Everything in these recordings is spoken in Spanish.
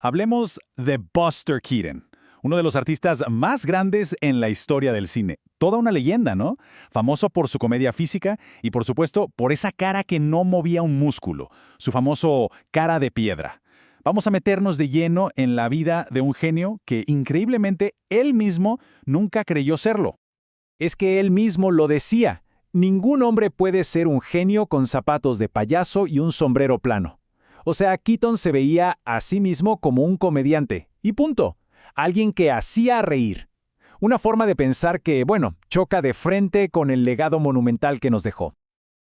Hablemos de Buster Keaton, uno de los artistas más grandes en la historia del cine. Toda una leyenda, ¿no? Famoso por su comedia física y, por supuesto, por esa cara que no movía un músculo, su famoso cara de piedra. Vamos a meternos de lleno en la vida de un genio que, increíblemente, él mismo nunca creyó serlo. Es que él mismo lo decía. Ningún hombre puede ser un genio con zapatos de payaso y un sombrero plano. O sea, Keaton se veía a sí mismo como un comediante. Y punto. Alguien que hacía reír. Una forma de pensar que, bueno, choca de frente con el legado monumental que nos dejó.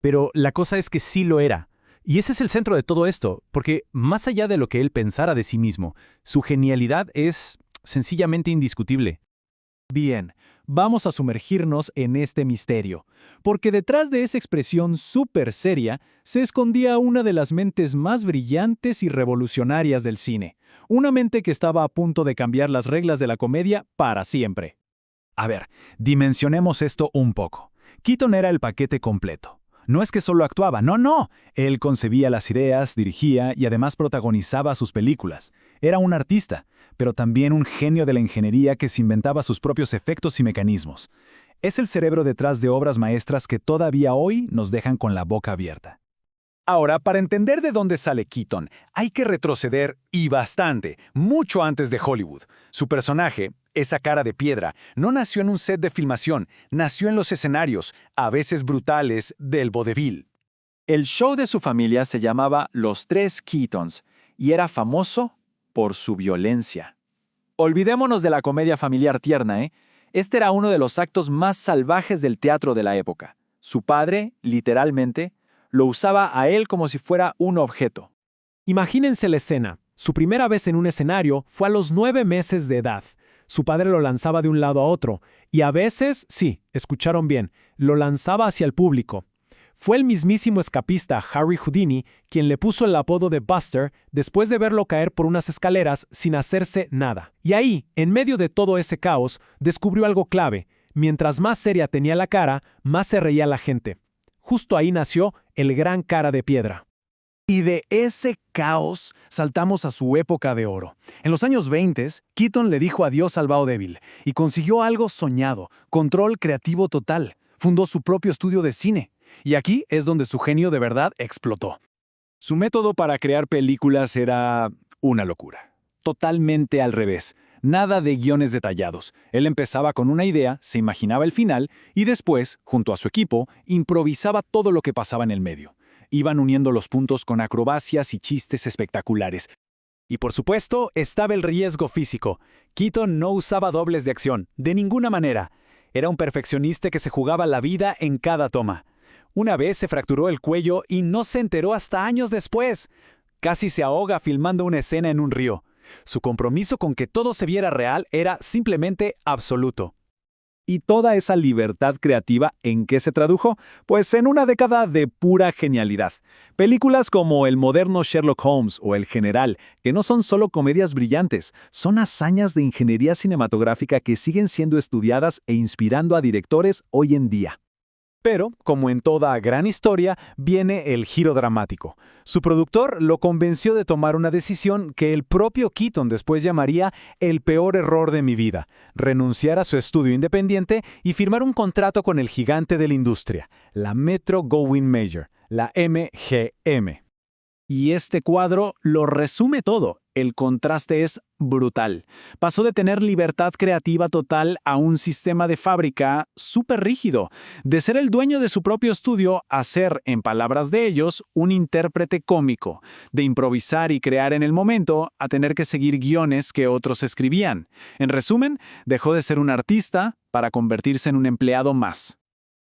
Pero la cosa es que sí lo era. Y ese es el centro de todo esto, porque más allá de lo que él pensara de sí mismo, su genialidad es sencillamente indiscutible. Bien, vamos a sumergirnos en este misterio, porque detrás de esa expresión súper seria se escondía una de las mentes más brillantes y revolucionarias del cine, una mente que estaba a punto de cambiar las reglas de la comedia para siempre. A ver, dimensionemos esto un poco. Keaton era el paquete completo. No es que solo actuaba, no. Él concebía las ideas, dirigía y además protagonizaba sus películas. Era un artista, pero también un genio de la ingeniería que se inventaba sus propios efectos y mecanismos. Es el cerebro detrás de obras maestras que todavía hoy nos dejan con la boca abierta. Ahora, para entender de dónde sale Keaton, hay que retroceder y bastante, mucho antes de Hollywood. Su personaje, esa cara de piedra, no nació en un set de filmación, nació en los escenarios, a veces brutales, del vodevil. El show de su familia se llamaba Los Tres Keatons y era famoso por su violencia. Olvidémonos de la comedia familiar tierna, ¿eh? Este era uno de los actos más salvajes del teatro de la época. Su padre, literalmente, lo usaba a él como si fuera un objeto. Imagínense la escena. Su primera vez en un escenario fue a los 9 meses de edad. Su padre lo lanzaba de un lado a otro, y a veces, sí, escucharon bien, lo lanzaba hacia el público. Fue el mismísimo escapista Harry Houdini quien le puso el apodo de Buster después de verlo caer por unas escaleras sin hacerse nada. Y ahí, en medio de todo ese caos, descubrió algo clave. Mientras más seria tenía la cara, más se reía la gente. Justo ahí nació el gran cara de piedra. Y de ese caos saltamos a su época de oro. En los años 20, Keaton le dijo adiós al vaudeville y consiguió algo soñado, control creativo total. Fundó su propio estudio de cine. Y aquí es donde su genio de verdad explotó. Su método para crear películas era una locura. Totalmente al revés. Nada de guiones detallados. Él empezaba con una idea, se imaginaba el final y después, junto a su equipo, improvisaba todo lo que pasaba en el medio. Iban uniendo los puntos con acrobacias y chistes espectaculares. Y por supuesto, estaba el riesgo físico. Keaton no usaba dobles de acción, de ninguna manera. Era un perfeccionista que se jugaba la vida en cada toma. Una vez se fracturó el cuello y no se enteró hasta años después. Casi se ahoga filmando una escena en un río. Su compromiso con que todo se viera real era simplemente absoluto. ¿Y toda esa libertad creativa en qué se tradujo? Pues en una década de pura genialidad. Películas como el moderno Sherlock Holmes o El General, que no son solo comedias brillantes, son hazañas de ingeniería cinematográfica que siguen siendo estudiadas e inspirando a directores hoy en día. Pero, como en toda gran historia, viene el giro dramático. Su productor lo convenció de tomar una decisión que el propio Keaton después llamaría el peor error de mi vida: renunciar a su estudio independiente y firmar un contrato con el gigante de la industria, la Metro-Goldwyn-Mayer, la MGM. Y este cuadro lo resume todo. El contraste es brutal. Pasó de tener libertad creativa total a un sistema de fábrica súper rígido. De ser el dueño de su propio estudio a ser, en palabras de ellos, un intérprete cómico. De improvisar y crear en el momento a tener que seguir guiones que otros escribían. En resumen, dejó de ser un artista para convertirse en un empleado más.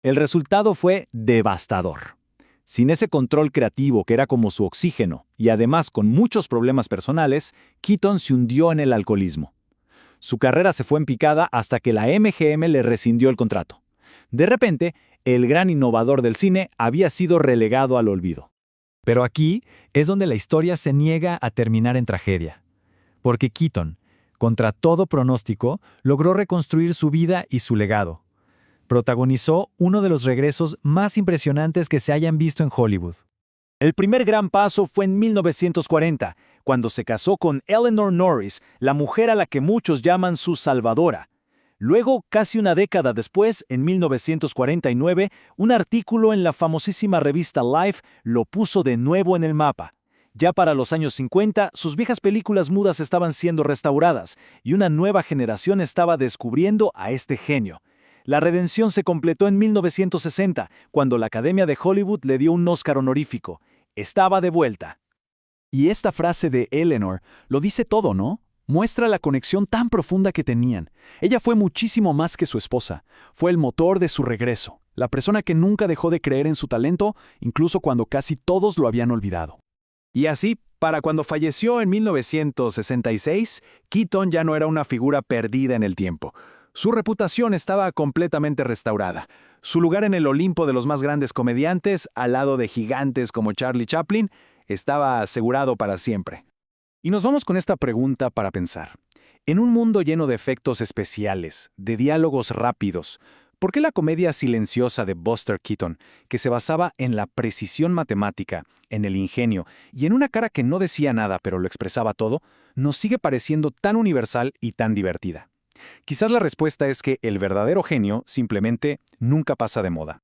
El resultado fue devastador. Sin ese control creativo que era como su oxígeno, y además con muchos problemas personales, Keaton se hundió en el alcoholismo. Su carrera se fue en picada hasta que la MGM le rescindió el contrato. De repente, el gran innovador del cine había sido relegado al olvido. Pero aquí es donde la historia se niega a terminar en tragedia. Porque Keaton, contra todo pronóstico, logró reconstruir su vida y su legado. Protagonizó uno de los regresos más impresionantes que se hayan visto en Hollywood. El primer gran paso fue en 1940, cuando se casó con Eleanor Norris, la mujer a la que muchos llaman su salvadora. Luego, casi una década después, en 1949, un artículo en la famosísima revista Life lo puso de nuevo en el mapa. Ya para los años 50, sus viejas películas mudas estaban siendo restauradas y una nueva generación estaba descubriendo a este genio. La redención se completó en 1960, cuando la Academia de Hollywood le dio un Oscar honorífico. Estaba de vuelta. Y esta frase de Eleanor lo dice todo, ¿no? Muestra la conexión tan profunda que tenían. Ella fue muchísimo más que su esposa. Fue el motor de su regreso, la persona que nunca dejó de creer en su talento, incluso cuando casi todos lo habían olvidado. Y así, para cuando falleció en 1966, Keaton ya no era una figura perdida en el tiempo. Su reputación estaba completamente restaurada. Su lugar en el Olimpo de los más grandes comediantes, al lado de gigantes como Charlie Chaplin, estaba asegurado para siempre. Y nos vamos con esta pregunta para pensar. En un mundo lleno de efectos especiales, de diálogos rápidos, ¿por qué la comedia silenciosa de Buster Keaton, que se basaba en la precisión matemática, en el ingenio y en una cara que no decía nada pero lo expresaba todo, nos sigue pareciendo tan universal y tan divertida? Quizás la respuesta es que el verdadero genio simplemente nunca pasa de moda.